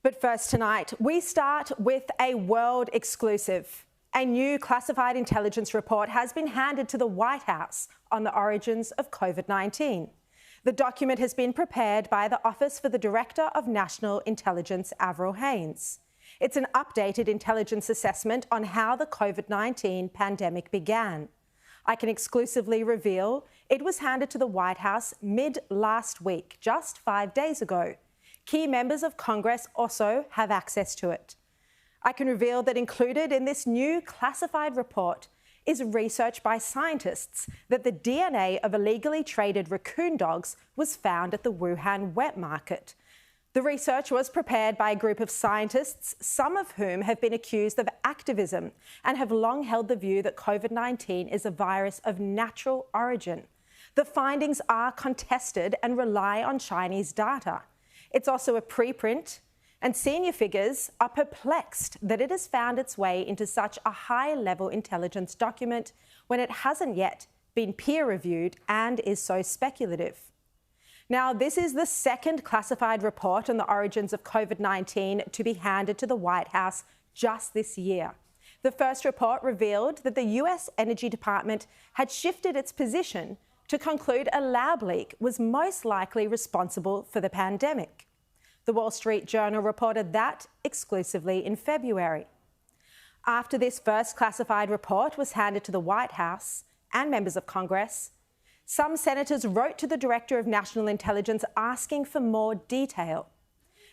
But first tonight, we start with a world exclusive. A new classified intelligence report has been handed to the White House on the origins of COVID-19. The document has been prepared by the Office for the Director of National Intelligence, Avril Haines. It's an updated intelligence assessment on how the COVID-19 pandemic began. I can exclusively reveal it was handed to the White House mid-last week, just 5 days ago. Key members of Congress also have access to it. I can reveal that included in this new classified report is research by scientists that the DNA of illegally traded raccoon dogs was found at the Wuhan wet market. The research was prepared by a group of scientists, some of whom have been accused of activism and have long held the view that COVID-19 is a virus of natural origin. The findings are contested and rely on Chinese data. It's also a preprint, and senior figures are perplexed that it has found its way into such a high-level intelligence document when it hasn't yet been peer-reviewed and is so speculative. Now, this is the second classified report on the origins of COVID-19 to be handed to the White House just this year. The first report revealed that the US Energy Department had shifted its position to conclude a lab leak was most likely responsible for the pandemic. The Wall Street Journal reported that exclusively in February. After this first classified report was handed to the White House and members of Congress, some senators wrote to the Director of National Intelligence asking for more detail.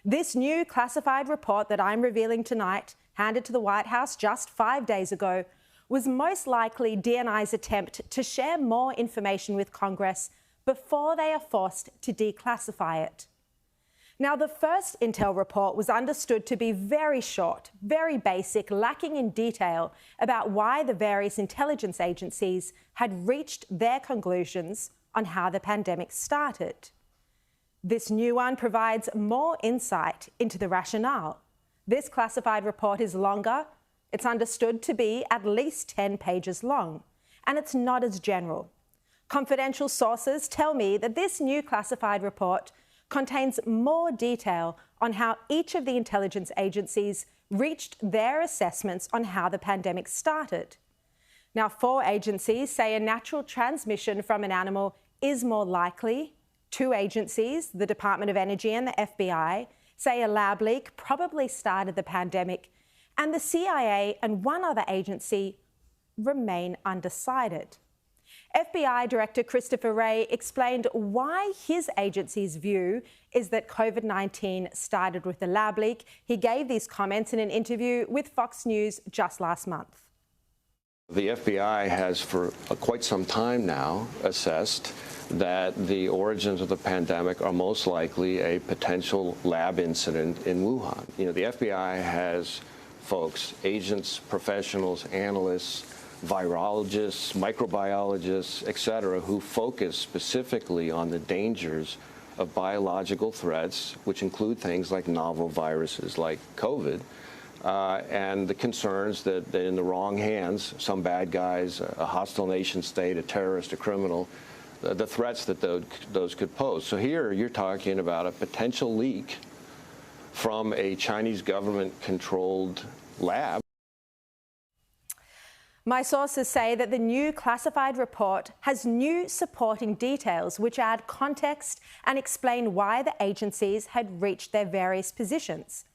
This new classified report that I'm revealing tonight, handed to the White House just 5 days ago, was most likely DNI's attempt to share more information with Congress before they are forced to declassify it. Now, the first Intel report was understood to be very short, very basic, lacking in detail about why the various intelligence agencies had reached their conclusions on how the pandemic started. This new one provides more insight into the rationale. This classified report is longer. It's understood to be at least 10 pages long, and it's not as general. Confidential sources tell me that this new classified report contains more detail on how each of the intelligence agencies reached their assessments on how the pandemic started. Now, 4 agencies say a natural transmission from an animal is more likely. 2 agencies, the Department of Energy and the FBI, say a lab leak probably started the pandemic, and the CIA and 1 other agency remain undecided. FBI Director Christopher Wray explained why his agency's view is that COVID-19 started with a lab leak. He gave these comments in an interview with Fox News just last month. The FBI has for quite some time now assessed that the origins of the pandemic are most likely a potential lab incident in Wuhan. You know, the FBI has folks, agents, professionals, analysts, virologists, microbiologists, et cetera, who focus specifically on the dangers of biological threats, which include things like novel viruses like COVID, and the concerns that in the wrong hands, some bad guys, a hostile nation state, a terrorist, a criminal, the threats that those could pose. So here you're talking about a potential leak from a Chinese government-controlled lab. My sources say that the new classified report has new supporting details which add context and explain why the agencies had reached their various positions.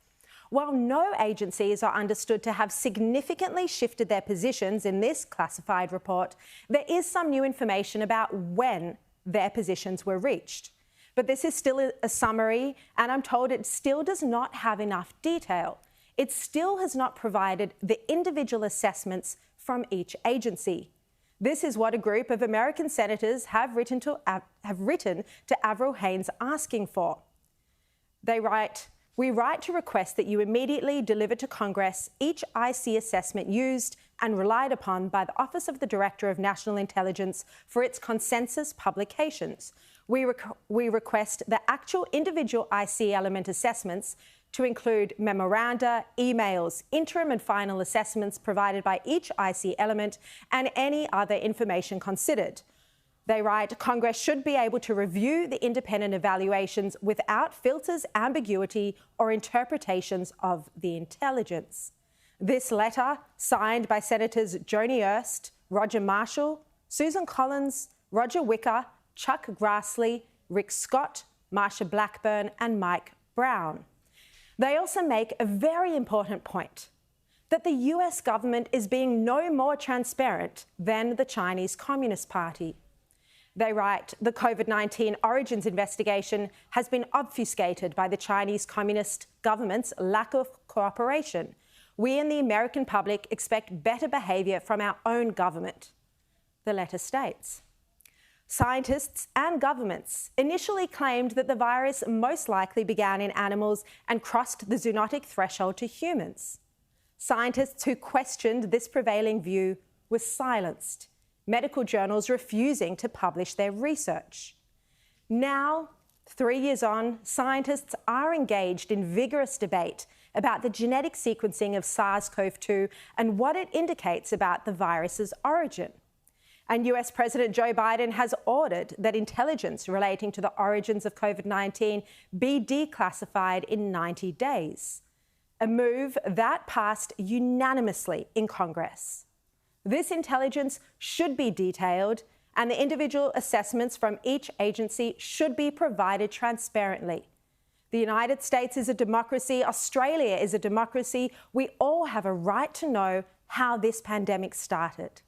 While no agencies are understood to have significantly shifted their positions in this classified report, there is some new information about when their positions were reached. But this is still a summary, and I'm told it still does not have enough detail. It still has not provided the individual assessments from each agency. This is what a group of American senators have written to Avril Haines asking for. They write, "We write to request that you immediately deliver to Congress each IC assessment used and relied upon by the Office of the Director of National Intelligence for its consensus publications. We request the actual individual IC element assessments to include memoranda, emails, interim and final assessments provided by each IC element, and any other information considered. They write, Congress should be able to review the independent evaluations without filters, ambiguity, or interpretations of the intelligence. This letter, signed by Senators Joni Ernst, Roger Marshall, Susan Collins, Roger Wicker, Chuck Grassley, Rick Scott, Marsha Blackburn, and Mike Brown. They also make a very important point, that the US government is being no more transparent than the Chinese Communist Party. They write, the COVID-19 origins investigation has been obfuscated by the Chinese Communist government's lack of cooperation. We in the American public expect better behaviour from our own government. The letter states, scientists and governments initially claimed that the virus most likely began in animals and crossed the zoonotic threshold to humans. Scientists who questioned this prevailing view were silenced, medical journals refusing to publish their research. Now, 3 years on, scientists are engaged in vigorous debate about the genetic sequencing of SARS-CoV-2 and what it indicates about the virus's origin. And US President Joe Biden has ordered that intelligence relating to the origins of COVID-19 be declassified in 90 days, a move that passed unanimously in Congress. This intelligence should be detailed, and the individual assessments from each agency should be provided transparently. The United States is a democracy. Australia is a democracy. We all have a right to know how this pandemic started.